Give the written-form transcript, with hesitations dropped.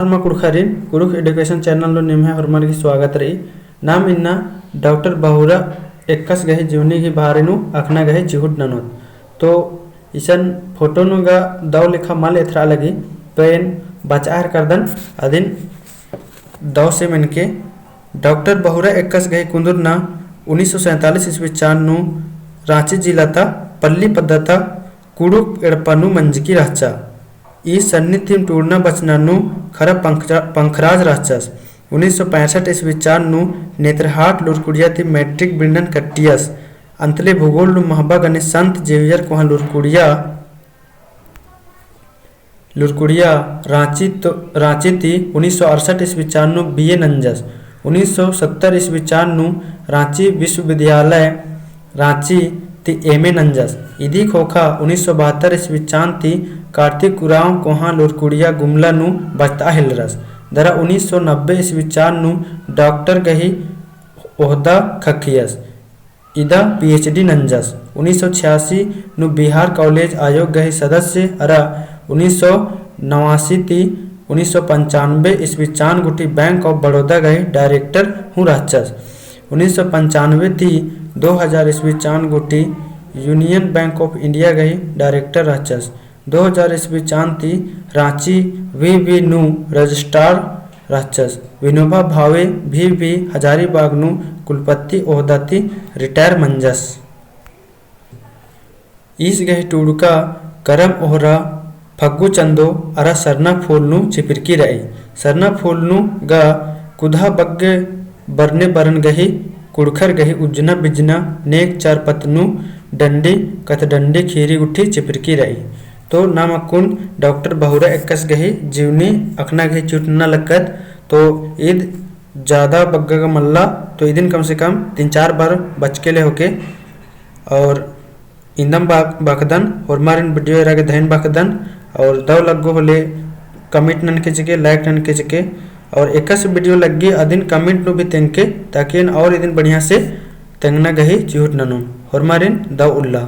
ಕುಡುಖರಿನ್ ಕುಡುಖ education channel ನಿಮ್ಗೆ ಹೊರಮಾರಿಗೆ ಸ್ವಾಗತ रही नाम इन्ना डॉक्टर बहुरा एक्कस गहे जीवनी की बाहरिनु अखना गहे चिहुट ननोत तो इसन फोटो नुगा दव लिखा माल एथरा लगी पेन बचार करदन अदिन दव से मिनके डॉक्टर बहुरा एक्कस गहे कुंदुर ना 1947 ईस्वी चानु रांची जिला था पल्ली पद्धता कुडुक एड़पनु मंजकी राचा ಈ ಸನ್ನಿಧಿಂ ಟೂರ್ನ ಬಚನನ್ನು ಖರ पंखराज राचस 1965 ईस्वी चानु नेत्रहाट लुरकुड़िया थी मैट्रिक बिंडन कट्टियस अंतले भूगोल महबा गने संत जेवियर को लुरकुड़िया रांची थी 1968 ईस्वी चानु बीए नंजस 1970 ईस्वी चानु रांची विश्वविद्यालय रांची ती एमए नंजस इदी खोखा 1972 ईस्वी चांद थी कार्तिक कुराव कोहा लुरकुड़िया गुमला नु बचता हिलरस दरा 1990 ईस्वी चार नु डॉक्टर गही ओहदा खखियस इदा पीएचडी नंजस 1986 नु बिहार कॉलेज आयोग गही सदस्य अरा 1989 थी 1995 ईस्वी चांद गुटी बैंक ऑफ बड़ौदा गही डायरेक्टर हूँ राचस 1995 थी 2000 ईस्वी चांद गुटी यूनियन बैंक ऑफ इंडिया गही डायरेक्टर राचस 2000 ईस्वी चांद थी रांची वी नु रजिस्ट्रार राचस विनोबा भावे भी हजारीबाग नु कुलपति ओहदा थी रिटायर मंजस ईस गही टूडका करम ओहरा फग्गु चंदो अरा सरना फूल नु चिपिरकी रही सरना फूल नु गा कुधा बग्गे बरने बरन गही कुड़खर गही उज्जना बिजना नेक चार पतनु डंडी कथ डंडी खीरी उठी चिपिरकी रही तो नाम अकुन डॉक्टर बहुरा एक्कस गही जीवनी अखना गही चुटना लगत तो ईद ज़्यादा बग्गा मल्ला तो ईदिन कम से कम 3-4 बार बच के ले होके और इंदम बाकदन और मारिन वीडियो एरा के धैन बाकदन और दव लगो होले कमेंट नन के जगह लाइक नन के जगह और एकस वीडियो लगी अदिन कमेंट नु भी तेंके ताकि और इदिन बढ़िया से तेंगना गही चिहुट ननो और मारिन दव उल्ला।